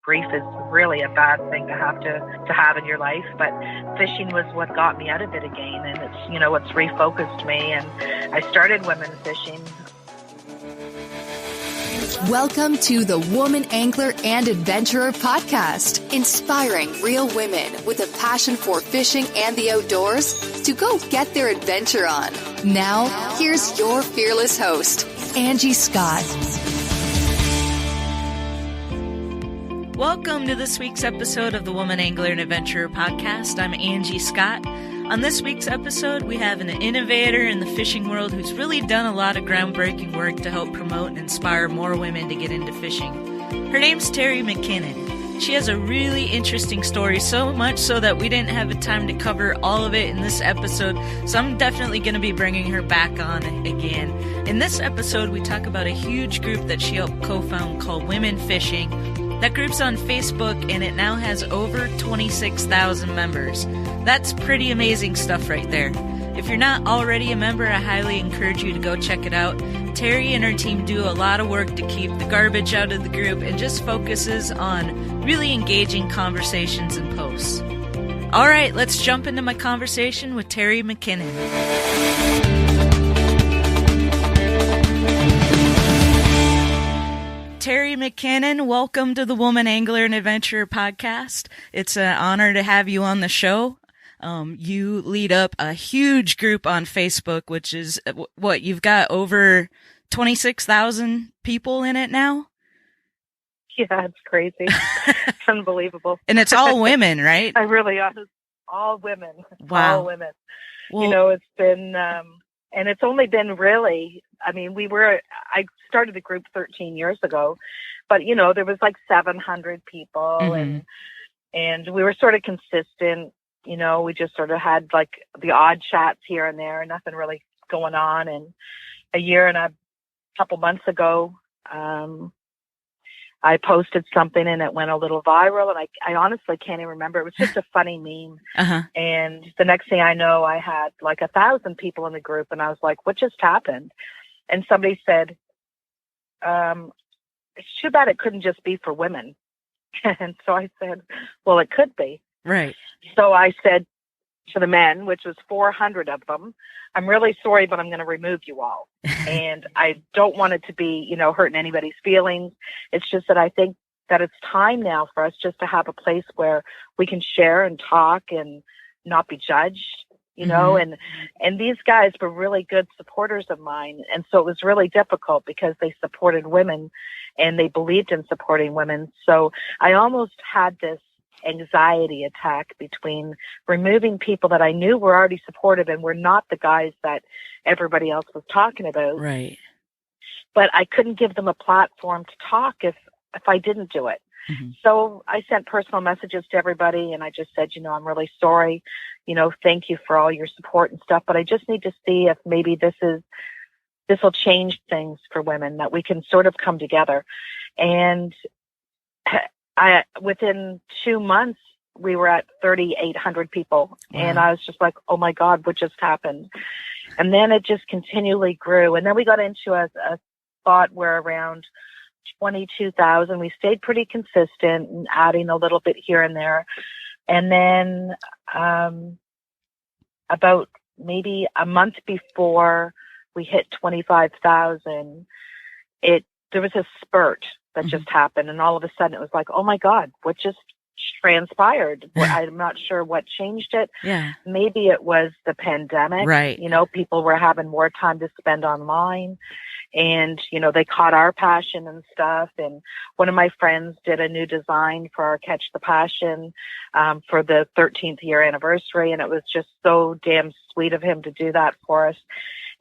grief is really a bad thing to have in your life. But fishing was what got me out of it again, and it's refocused me, and I started women fishing. Welcome to the Woman Angler and Adventurer podcast, inspiring real women with a passion for fishing and the outdoors to go get their adventure on. Now, here's your fearless host, Angie Scott. Welcome to this week's episode of the Woman Angler and Adventurer podcast. I'm Angie Scott. On this week's episode, we have an innovator in the fishing world who's really done a lot of groundbreaking work to help promote and inspire more women to get into fishing. Her name's Terry McKinnon. She has a really interesting story, so much so that we didn't have the time to cover all of it in this episode, so I'm definitely going to be bringing her back on again. In this episode, we talk about a huge group that she helped co-found called Women Fishing. That group's on Facebook, and it now has over 26,000 members. That's pretty amazing stuff right there. If you're not already a member, I highly encourage you to go check it out. Terry and her team do a lot of work to keep the garbage out of the group and just focuses on really engaging conversations and posts. All right, let's jump into my conversation with Terry McKinnon. Terry McKinnon, welcome to the Woman Angler and Adventurer podcast. It's an honor to have you on the show. You lead up a huge group on Facebook, which is what you've got over 26,000 people in it now. Yeah, it's crazy. It's unbelievable. And it's all women, right? I really are. All women. Wow. All women. Well, It's been, and it's only been really, I started the group 13 years ago, but there was like 700 people and we were sort of consistent. We just sort of had like the odd chats here and there, nothing really going on. And a year and a couple months ago, I posted something and it went a little viral, and I honestly can't even remember. It was just a funny meme. And the next thing I know, I had like 1,000 people in the group, and I was like, what just happened? And somebody said, it's too bad it couldn't just be for women. And so I said, well, it could be. Right. So I said to the men, which was 400 of them, I'm really sorry, but I'm going to remove you all. And I don't want it to be, hurting anybody's feelings. It's just that I think that it's time now for us just to have a place where we can share and talk and not be judged, and these guys were really good supporters of mine. And so it was really difficult because they supported women and they believed in supporting women. So I almost had this anxiety attack between removing people that I knew were already supportive and were not the guys that everybody else was talking about. Right. But I couldn't give them a platform to talk if I didn't do it. So I sent personal messages to everybody, and I just said, I'm really sorry. Thank you for all your support and stuff, but I just need to see if maybe this will change things for women, that we can sort of come together. And within 2 months, we were at 3,800 people. Wow. And I was just like, oh my God, what just happened? And then it just continually grew. And then we got into a spot where around 22,000, we stayed pretty consistent and adding a little bit here and there. And then about maybe a month before we hit 25,000, there was a spurt that just happened. And all of a sudden it was like, oh my God, what just transpired? I'm not sure what changed it. Yeah. Maybe it was the pandemic. Right. People were having more time to spend online, and, they caught our passion and stuff. And one of my friends did a new design for our Catch the Passion, for the 13th year anniversary. And it was just so damn sweet of him to do that for us.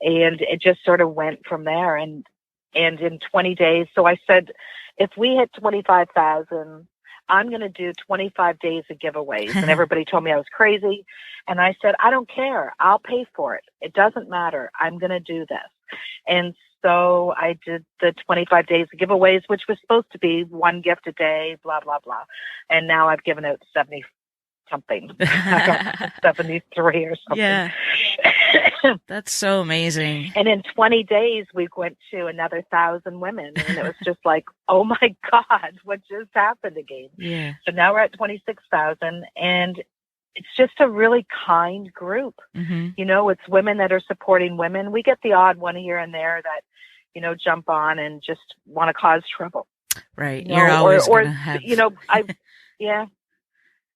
And it just sort of went from there. And in 20 days, so I said, if we hit 25,000, I'm going to do 25 days of giveaways. And everybody told me I was crazy. And I said, I don't care. I'll pay for it. It doesn't matter. I'm going to do this. And so I did the 25 days of giveaways, which was supposed to be one gift a day, blah, blah, blah. And now I've given out 70 something, 73 or something. Yeah. That's so amazing. And in 20 days, we went to another 1,000 women. And it was just like, oh my God, what just happened again? Yeah. So now we're at 26,000. And it's just a really kind group. Mm-hmm. You know, it's women that are supporting women. We get the odd one here and there that, you know, jump on and just want to cause trouble. Right. You know, You're always going to have. You know, yeah.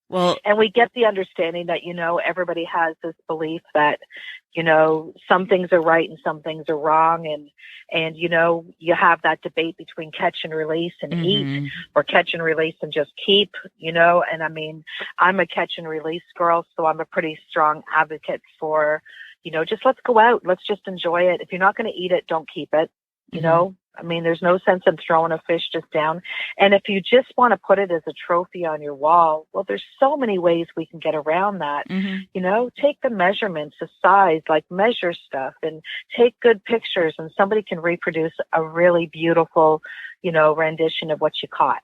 Well, and we get the understanding that, you know, everybody has this belief that, you know, some things are right and some things are wrong. And, you know, you have that debate between catch and release and eat, or catch and release and just keep, you know. And I mean, I'm a catch and release girl, so I'm a pretty strong advocate for, you know, just let's go out. Let's just enjoy it. If you're not going to eat it, don't keep it, you know. I mean, there's no sense in throwing a fish just down. And if you just want to put it as a trophy on your wall, well, there's so many ways we can get around that. You know, take the measurements, the size, like measure stuff and take good pictures, and somebody can reproduce a really beautiful, you know, rendition of what you caught,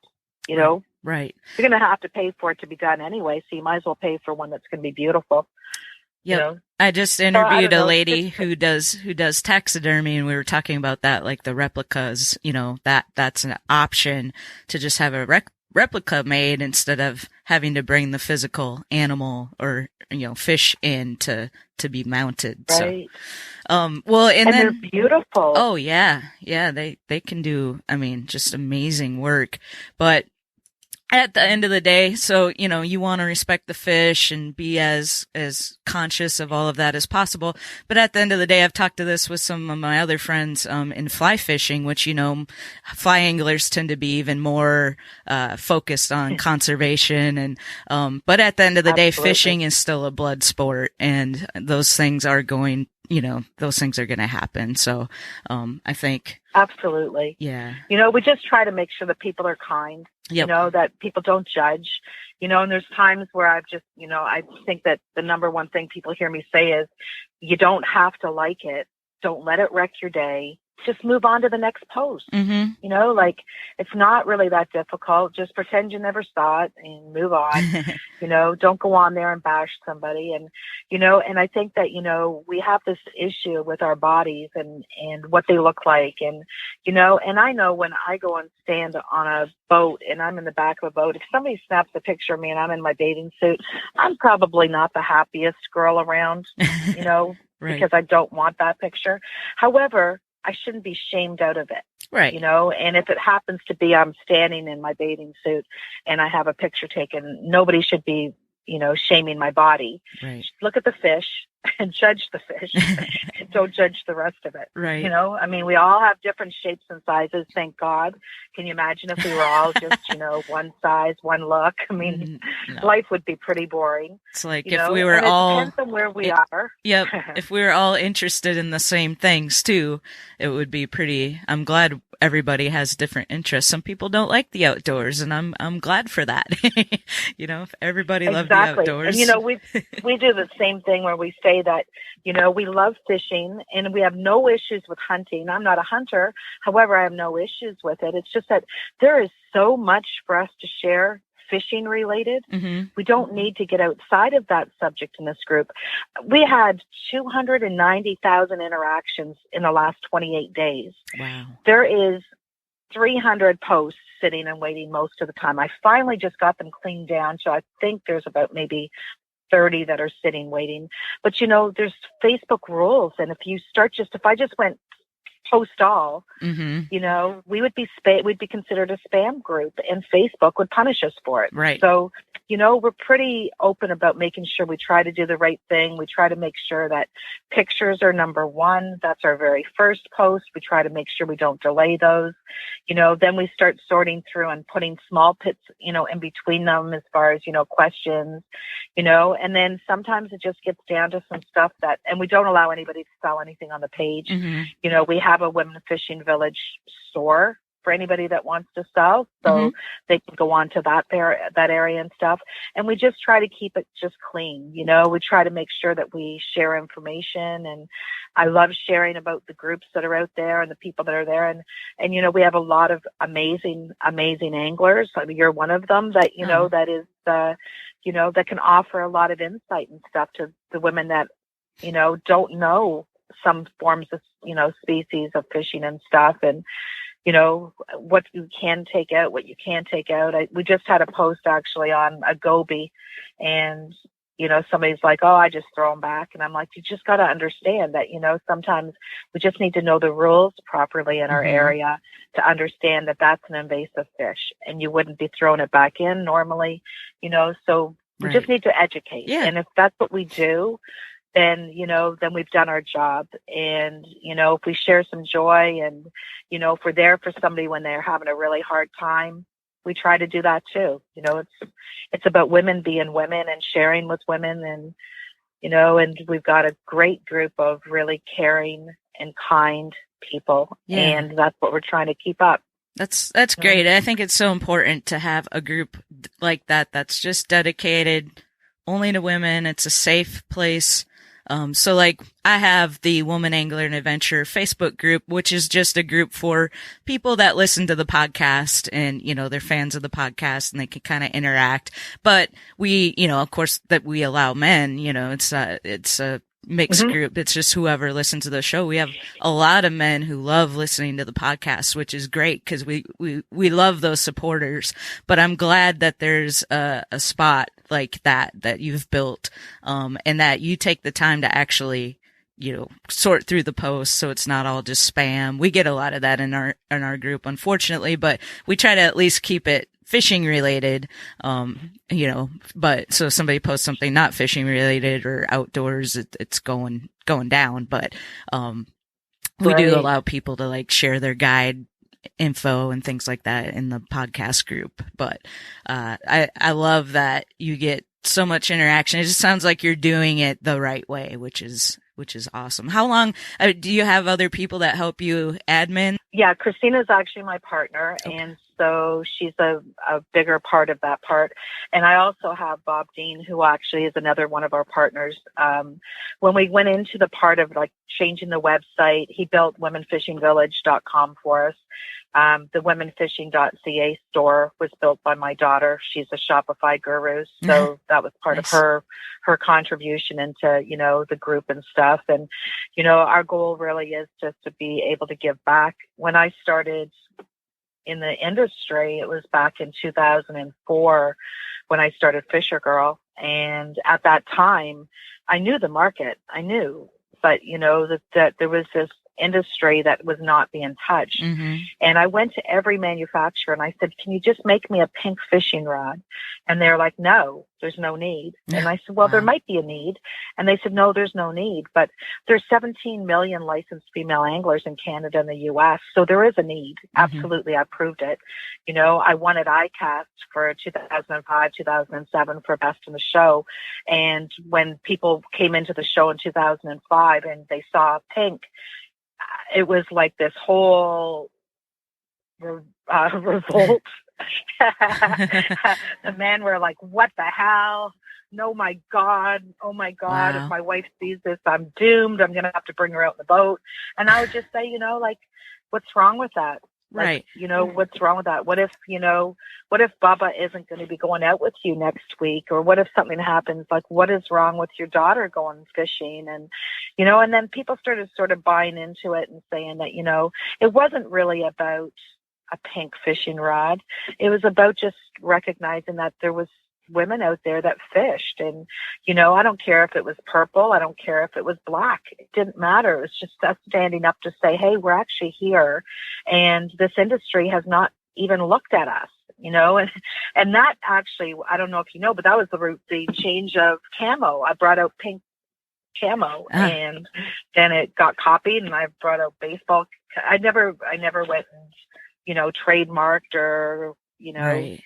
you know. Right. You're going to have to pay for it to be done anyway, so you might as well pay for one that's going to be beautiful. Yep. You know? I just interviewed a lady who does taxidermy, and we were talking about that, like the replicas, you know, that's an option to just have a replica made instead of having to bring the physical animal or, you know, fish in to be mounted. Right. So, well, and then they're beautiful. Oh yeah. Yeah. They can do, I mean, just amazing work, but at the end of the day, so, you know, you want to respect the fish and be as conscious of all of that as possible. But at the end of the day, I've talked to this with some of my other friends, in fly fishing, which, you know, fly anglers tend to be even more, focused on conservation. And, but at the end of the day, fishing is still a blood sport, and those things are going, you know, those things are going to happen. So, I think. Absolutely. Yeah. You know, we just try to make sure that people are kind, you know, that people don't judge, you know, and there's times where I've just, you know, I think that the number one thing people hear me say is, you don't have to like it. Don't let it wreck your day. Just move on to the next post. You know, like, it's not really that difficult. Just pretend you never saw it and move on. You know, don't go on there and bash somebody. And, you know, and I think that, you know, we have this issue with our bodies and what they look like. And, you know, and I know when I go and stand on a boat and I'm in the back of a boat, if somebody snaps a picture of me and I'm in my bathing suit, I'm probably not the happiest girl around, you know, because I don't want that picture. However, I shouldn't be shamed out of it. Right. You know, and if it happens to be I'm standing in my bathing suit and I have a picture taken, nobody should be, you know, shaming my body. Right. Look at the fish and judge the fish. And don't judge the rest of it. Right. You know, I mean, we all have different shapes and sizes, thank God. Can you imagine if we were all just, you know, one size, one look? I mean, life would be pretty boring. It's like if we were all... It depends on where we are. Yep. If we were all interested in the same things too, it would be pretty... I'm glad everybody has different interests. Some people don't like the outdoors, and I'm glad for that. You know, if everybody loved the outdoors. And, you know, we do the same thing where we say that, you know, we love fishing and we have no issues with hunting. I'm not a hunter. However, I have no issues with it. It's just that there is so much for us to share fishing related. We don't need to get outside of that subject in this group. We had 290,000 interactions in the last 28 days. Wow. There is 300 posts sitting and waiting most of the time. I finally just got them cleaned down. So I think there's about maybe 30 that are sitting waiting. But, you know, there's Facebook rules. And if I just went post all, you know, we'd be considered a spam group, and Facebook would punish us for it. Right. So, you know, we're pretty open about making sure we try to do the right thing. We try to make sure that pictures are number one. That's our very first post. We try to make sure we don't delay those. You know, then we start sorting through and putting small pits, you know, in between them as far as, you know, questions, you know, and then sometimes it just gets down to some stuff and we don't allow anybody to sell anything on the page. You know, we have a Women Fishing Village store for anybody that wants to sell. So they can go on to that area and stuff. And we just try to keep it just clean. You know, we try to make sure that we share information, and I love sharing about the groups that are out there and the people that are there. And, you know, we have a lot of amazing anglers. I mean, you're one of them that, you know, that is, you know, that can offer a lot of insight and stuff to the women that don't know some forms of, species of fishing and stuff, and, what you can take out, what you can't take out. We just had a post actually on a goby, and, somebody's like, oh, I just throw them back. And I'm like, you just got to understand that, sometimes we just need to know the rules properly in our area to understand that that's an invasive fish and you wouldn't be throwing it back in normally, so we just need to educate. Yeah. And if that's what we do, then, then we've done our job. And, if we share some joy and, if we're there for somebody when they're having a really hard time, we try to do that too. It's about women being women and sharing with women, and, and we've got a great group of really caring and kind people. Yeah. And that's what we're trying to keep up. That's great. I think it's so important to have a group like that that's just dedicated only to women. It's a safe place. So like I have the Woman Angler and Adventurer Facebook group, which is just a group for people that listen to the podcast and, they're fans of the podcast and they can kind of interact. But we, of course that we allow men, it's a mixed group. It's just whoever listens to the show. We have a lot of men who love listening to the podcast, which is great because we love those supporters. But I'm glad that there's a spot like that you've built, and that you take the time to actually, sort through the posts so it's not all just spam. We get a lot of that in our group, unfortunately, but we try to at least keep it fishing related, but so if somebody posts something not fishing related or outdoors, it's going down. But, we do allow people to like share their guide info and things like that in the podcast group. But, I love that you get so much interaction. It just sounds like you're doing it the right way, which is awesome. How long, do you have other people that help you admin? Yeah, Christina's actually my partner. Okay. And so she's a bigger part of that part. And I also have Bob Dean, who actually is another one of our partners. When we went into the part of like changing the website, he built womenfishingvillage.com for us. The womenfishing.ca store was built by my daughter. She's a Shopify guru. So that was part of her contribution into, the group and stuff. And, our goal really is just to be able to give back. When I started in the industry, it was back in 2004 when I started Fisher Girl. And at that time, I knew the market. I knew, but, that there was this industry that was not being touched. And I went to every manufacturer and I said, can you just make me a pink fishing rod? And they're like, no, there's no need. And I said, well, there might be a need. And they said, no, there's no need. But there's 17 million licensed female anglers in Canada and the US. So there is a need. Absolutely. I proved it. I won at ICAST for 2005, 2007 for Best in the Show. And when people came into the show in 2005 and they saw pink, it was like this whole revolt. The men were like, what the hell? No, my God. Oh my God. Wow. If my wife sees this, I'm doomed. I'm going to have to bring her out in the boat. And I would just say, what's wrong with that? Right. What's wrong with that? What if Bubba isn't going to be going out with you next week? Or what if something happens? Like, what is wrong with your daughter going fishing? And, and then people started sort of buying into it and saying that, it wasn't really about a pink fishing rod. It was about just recognizing that there was women out there that fished. And, I don't care if it was purple. I don't care if it was black. It didn't matter. It was just us standing up to say, hey, we're actually here. And this industry has not even looked at us, and that actually, I don't know if you know, but that was the change of camo. I brought out pink camo and then it got copied and I brought out baseball. I never went and, trademarked or, right.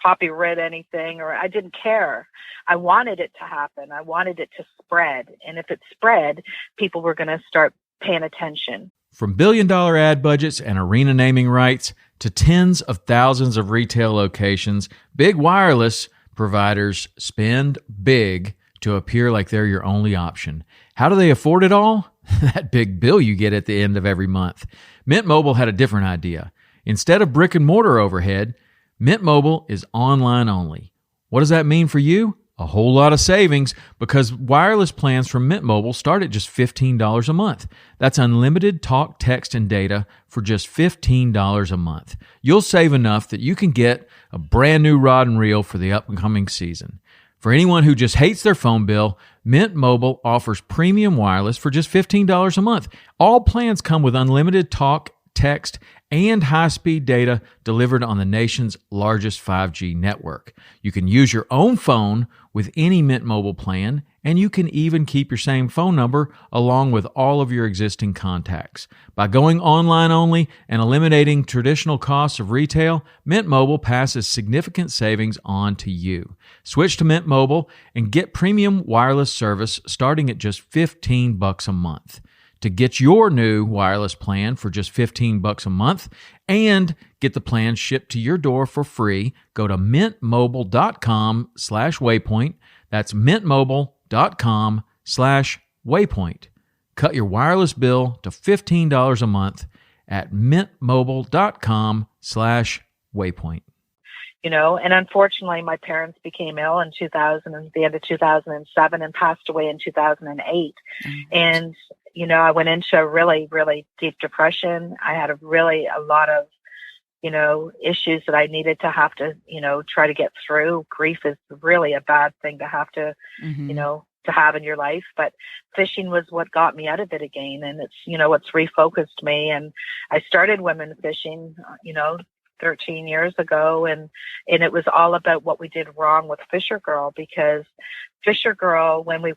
copyright anything, or I didn't care. I wanted it to happen. I wanted it to spread. And if it spread, people were going to start paying attention. From billion-dollar ad budgets and arena naming rights to tens of thousands of retail locations, big wireless providers spend big to appear like they're your only option. How do they afford it all? That big bill you get at the end of every month. Mint Mobile had a different idea. Instead of brick and mortar overhead, Mint Mobile is online only. What does that mean for you? a whole lot of savings because wireless plans from Mint Mobile start at just $15 a month. That's unlimited talk, text, and data for just $15 a month. You'll save enough that you can get a brand new rod and reel for the upcoming season. For anyone who just hates their phone bill, Mint Mobile offers premium wireless for just $15 a month. All plans come with unlimited talk, text, and high-speed data delivered on the nation's largest 5G network. You can use your own phone with any Mint Mobile plan, and you can even keep your same phone number along with all of your existing contacts. By going online only and eliminating traditional costs of retail, Mint Mobile passes significant savings on to you. Switch to Mint Mobile and get premium wireless service starting at just $15 a month. To get your new wireless plan for just $15 a month and get the plan shipped to your door for free, go to mintmobile.com/waypoint. That's mintmobile.com/waypoint. Cut your wireless bill to $15 a month at mintmobile.com/waypoint. And unfortunately, my parents became ill in the end of 2007 and passed away in 2008. And, I went into a really, really deep depression. I had a lot of, issues that I needed to have to, try to get through. Grief is really a bad thing to have to, to have in your life. But fishing was what got me out of it again. And it's, what's refocused me. And I started women fishing, 13 years ago, and it was all about what we did wrong with Fisher Girl, because Fisher Girl, when we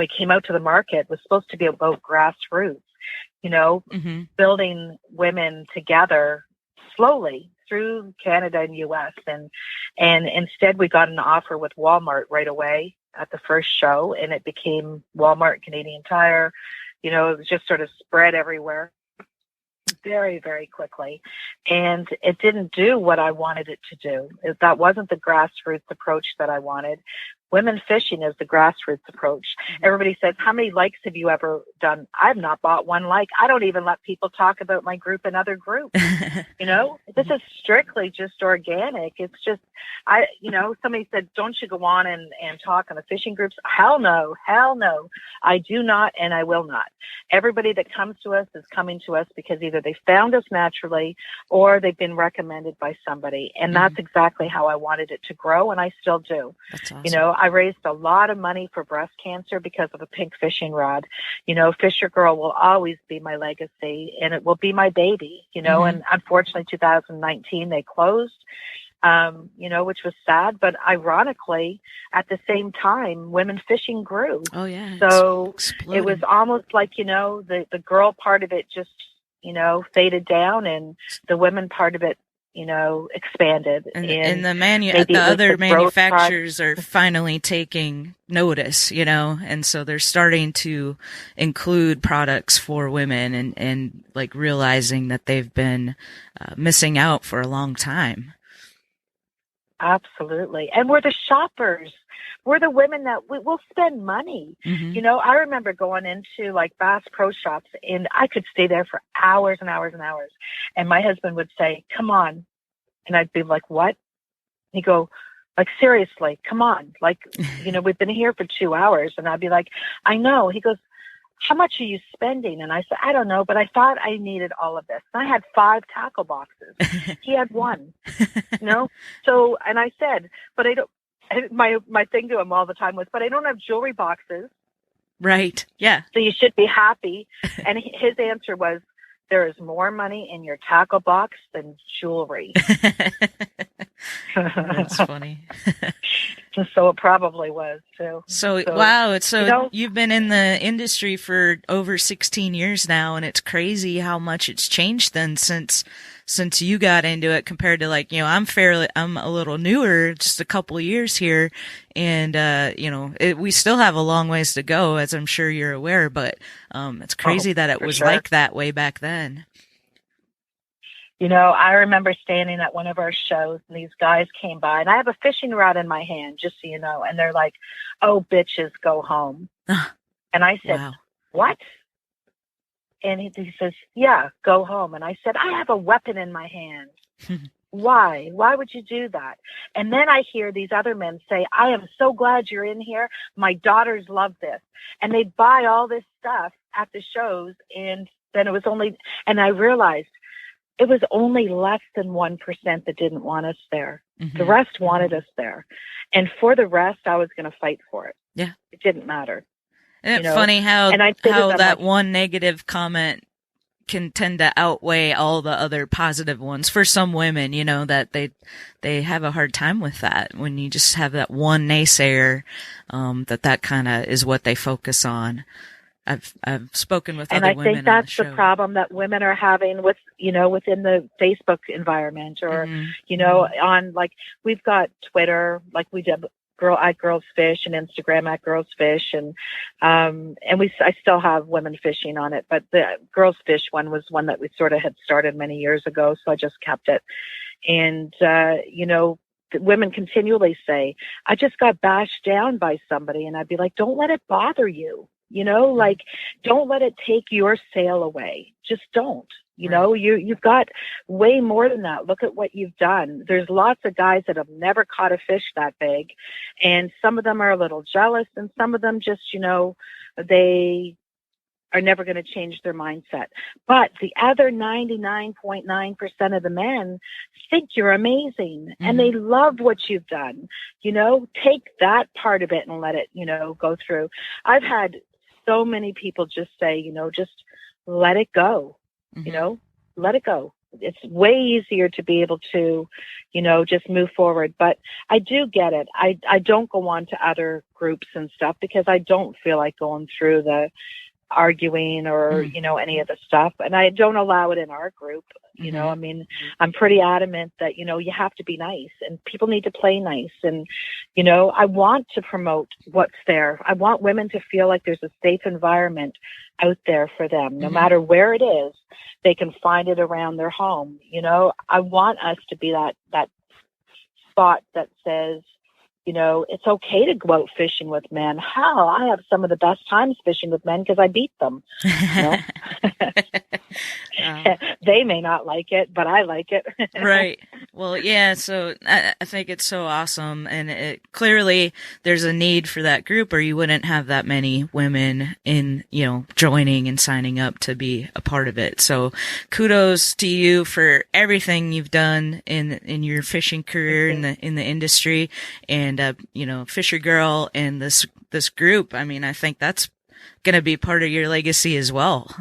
came out to the market, was supposed to be about grassroots, building women together slowly through Canada and US, and instead we got an offer with Walmart right away at the first show, and it became Walmart, Canadian Tire. It was just sort of spread everywhere very, very quickly. And it didn't do what I wanted it to do. That wasn't the grassroots approach that I wanted. Women fishing is the grassroots approach. Everybody says, how many likes have you ever done? I've not bought one like. I don't even let people talk about my group in other groups. This is strictly just organic. It's just, somebody said, don't you go on and talk on the fishing groups? Hell no. I do not, and I will not. Everybody that comes to us is coming to us because either they found us naturally or they've been recommended by somebody. And that's exactly how I wanted it to grow, and I still do. That's awesome. I raised a lot of money for breast cancer because of a pink fishing rod. Fisher Girl will always be my legacy, and it will be my baby, and unfortunately 2019 they closed, which was sad, but ironically at the same time, women fishing grew. Oh yeah. So it was almost like, the girl part of it just, faded down, and the women part of it, expanded. And the other manufacturers are finally taking notice, and so they're starting to include products for women and like realizing that they've been missing out for a long time. Absolutely. And we're the shoppers. We're the women that will spend money. I remember going into like Bass Pro Shops, and I could stay there for hours and hours and hours. And my husband would say, come on. And I'd be like, what? He'd go, like, seriously, come on. Like, we've been here for 2 hours. And I'd be like, I know. He goes, how much are you spending? And I said, I don't know, but I thought I needed all of this. And I had 5 tackle boxes. He had 1, So, and I said, but I don't, my thing to him all the time was, but I don't have jewelry boxes. Right. Yeah. So you should be happy. And his answer was, there is more money in your tackle box than jewelry. That's funny. So it probably was too. So wow. So you've been in the industry for over 16 years now, and it's crazy how much it's changed then since you got into it compared to I'm a little newer, just a couple of years here. And, we still have a long ways to go, as I'm sure you're aware, but, it's crazy that it was like that way back then. I remember standing at one of our shows, and these guys came by, and I have a fishing rod in my hand, just so you know, and they're like, oh, bitches, go home. And I said, wow. What? And he says, yeah, go home. And I said, I have a weapon in my hand. Why? Why would you do that? And then I hear these other men say, I am so glad you're in here. My daughters love this. And they buy all this stuff at the shows. And then it was only, and I realized it was only less than 1% that didn't want us there. Mm-hmm. The rest wanted us there. And for the rest, I was going to fight for it. Yeah. It didn't matter. And it's funny how that one negative comment can tend to outweigh all the other positive ones for some women, that they have a hard time with that when you just have that one naysayer, that kind of is what they focus on. I've spoken with other women on the show. And I think that's the problem that women are having with, within the Facebook environment or, on like, we've got Twitter, like we did at Girls Fish and Instagram at Girls Fish. And I still have women fishing on it, but the Girls Fish one was one that we sort of had started many years ago. So I just kept it. And, women continually say, I just got bashed down by somebody. And I'd be like, don't let it bother you. Like, don't let it take your sale away. Just don't. You've got way more than that. Look at what you've done. There's lots of guys that have never caught a fish that big. And some of them are a little jealous and some of them just, they are never going to change their mindset. But the other 99.9% of the men think you're amazing and they love what you've done. Take that part of it and let it, go through. I've had so many people just say, just let it go. Let it go. It's way easier to be able to, just move forward. But I do get it. I don't go on to other groups and stuff because I don't feel like going through the arguing or, any of the stuff. And I don't allow it in our group. I mean, I'm pretty adamant that, you have to be nice and people need to play nice. And, I want to promote what's there. I want women to feel like there's a safe environment out there for them, no matter where it is, they can find it around their home. I want us to be that spot that says, it's okay to go out fishing with men. Hell, I have some of the best times fishing with men because I beat them. They may not like it, but I like it. Right. Well, yeah. So I think it's so awesome. And clearly there's a need for that group or you wouldn't have that many women in, joining and signing up to be a part of it. So kudos to you for everything you've done in your fishing career in the industry and, Fisher Girl and this group. I mean, I think that's going to be part of your legacy as well.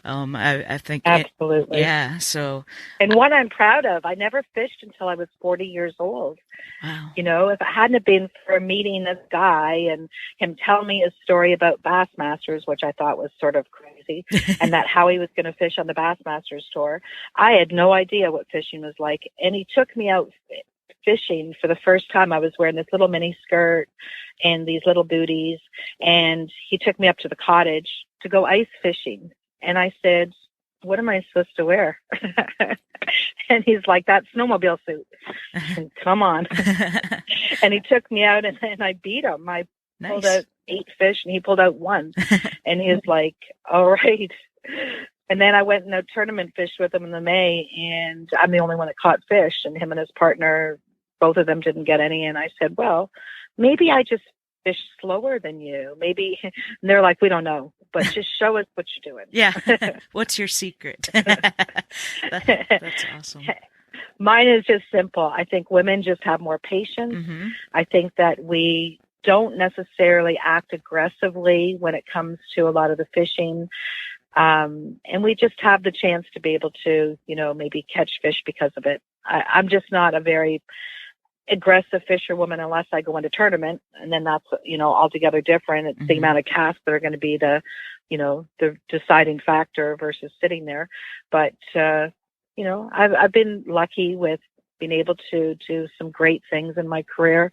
I think absolutely. Yeah. So, and one I'm proud of, I never fished until I was 40 years old. Wow. If it hadn't been for meeting this guy and him telling me a story about Bassmasters, which I thought was sort of crazy, and that how he was going to fish on the Bassmasters tour, I had no idea what fishing was like. And he took me out fishing for the first time. I was wearing this little mini skirt and these little booties, and he took me up to the cottage to go ice fishing. And I said, what am I supposed to wear? And he's like, that snowmobile suit. And, come on. And he took me out and I beat him. I pulled out 8 fish and he pulled out 1. And he was like, all right. And then I went in a tournament fished with him in the May, and I'm the only one that caught fish, and him and his partner, both of them didn't get any. And I said, well, maybe I just fish slower than you. Maybe. And they're like, we don't know, but just show us what you're doing. Yeah. What's your secret? That's awesome. Mine is just simple. I think women just have more patience. Mm-hmm. I think that we don't necessarily act aggressively when it comes to a lot of the fishing. And we just have the chance to be able to, maybe catch fish because of it. I'm just not a very aggressive fisherwoman unless I go into tournament, and then that's, altogether different. It's the amount of casts that are going to be the deciding factor versus sitting there. But, I've been lucky with being able to do some great things in my career.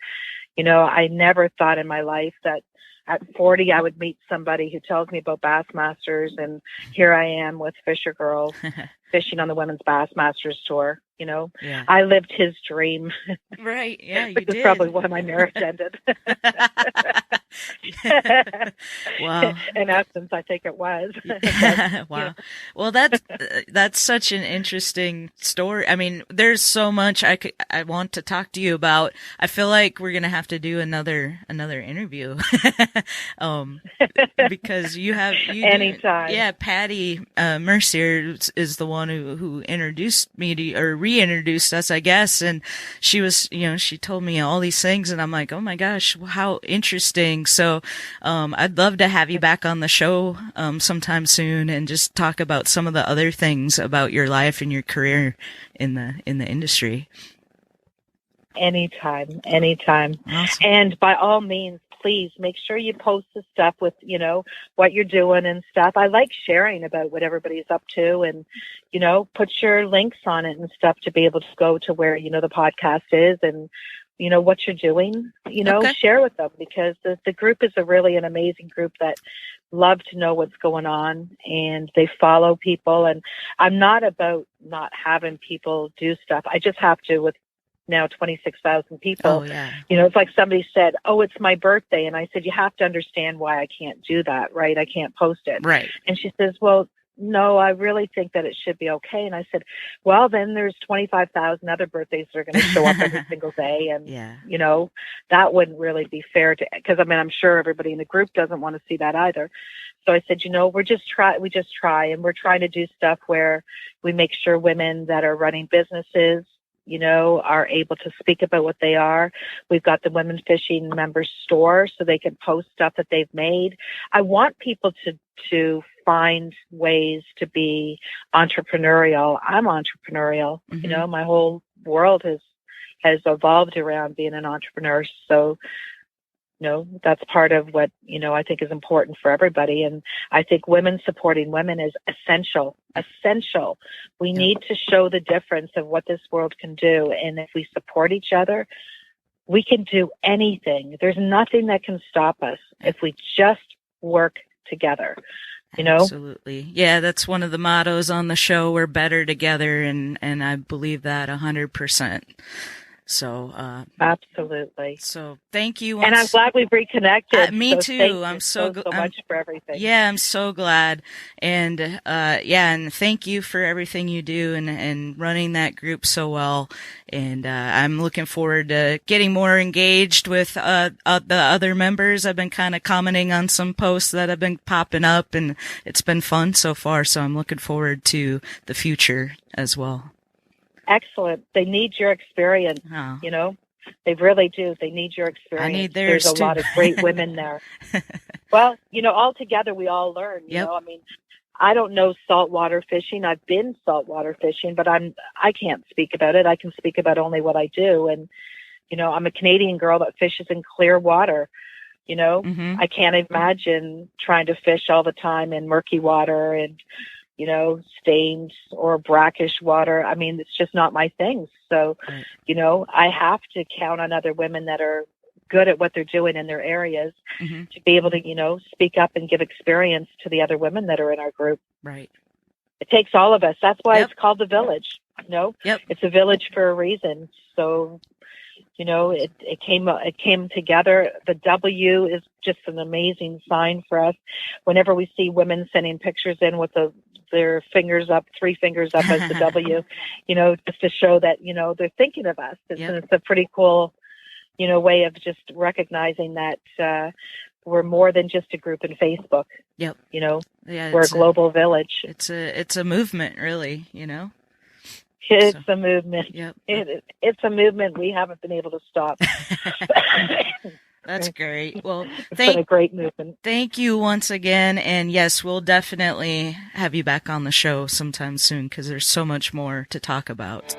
I never thought in my life that at 40, I would meet somebody who tells me about Bassmasters, and here I am with Fisher Girl fishing on the Women's Bassmasters Tour. Yeah. I lived his dream. Right. Yeah, you Which did. is probably why my marriage ended. Wow. In essence, I think it was. Wow. Well, that's such an interesting story. I mean, there's so much I want to talk to you about. I feel like we're gonna have to do another interview, because you anytime. Yeah, Patty Mercier is the one who introduced me to, or reintroduced us, I guess, and she was, she told me all these things, and I'm like, oh my gosh, how interesting. So, I'd love to have you back on the show, sometime soon and just talk about some of the other things about your life and your career in the industry. Anytime. Awesome. And by all means, please make sure you post the stuff with, what you're doing and stuff. I like sharing about what everybody's up to, and, put your links on it and stuff to be able to go to where, the podcast is, and, what you're doing, Okay. share with them, because the group is really an amazing group that love to know what's going on, and they follow people. And I'm not about not having people do stuff. I just have to with now 26,000 people. Oh, yeah. It's like somebody said, oh, it's my birthday. And I said, you have to understand why I can't do that, right? I can't post it. Right. And she says, well, no, I really think that it should be okay. And I said, well, then there's 25,000 other birthdays that are going to show up every single day. And, Yeah. that wouldn't really be fair because I'm sure everybody in the group doesn't want to see that either. So I said, we just try, and we're trying to do stuff where we make sure women that are running businesses, are able to speak about what they are. We've got the Women Fishing Members Store, so they can post stuff that they've made. I want people to find ways to be entrepreneurial. I'm entrepreneurial. Mm-hmm. My whole world has evolved around being an entrepreneur. So, that's part of what, I think is important for everybody. And I think women supporting women is essential. We need to show the difference of what this world can do. And if we support each other, we can do anything. There's nothing that can stop us if we just work together. Absolutely. Yeah, that's one of the mottos on the show. We're better together. And I believe that 100%. So, absolutely. So thank you. And I'm glad we've reconnected. Me so too. I'm so much for everything. Yeah, I'm so glad. And, and thank you for everything you do and running that group so well. And, I'm looking forward to getting more engaged with, the other members. I've been kind of commenting on some posts that have been popping up, and it's been fun so far. So I'm looking forward to the future as well. Excellent. They need your experience. Oh. They really do. They need your experience. I need theirs There's a too. lot of great women there. Well, all together we all learn. Yep. I don't know saltwater fishing. I've been saltwater fishing, but I can't speak about it. I can speak about only what I do. And, I'm a Canadian girl that fishes in clear water. Mm-hmm. I can't imagine trying to fish all the time in murky water and, stained or brackish water. It's just not my thing. So, right. I have to count on other women that are good at what they're doing in their areas Mm-hmm. to be able to, speak up and give experience to the other women that are in our group. Right. It takes all of us. That's why Yep. it's called the village. Yep. It's a village for a reason. So, it came together. The W is just an amazing sign for us. Whenever we see women sending pictures in with their fingers up, 3 fingers up as the W, just to show that, they're thinking of us. It's a pretty cool, way of just recognizing that we're more than just a group in Facebook. Yep. Yeah, we're a global village. It's a movement, really, It's a movement. Yep. It's a movement we haven't been able to stop. That's great. Well, it's been a great movement. Thank you once again. And yes, we'll definitely have you back on the show sometime soon because there's so much more to talk about.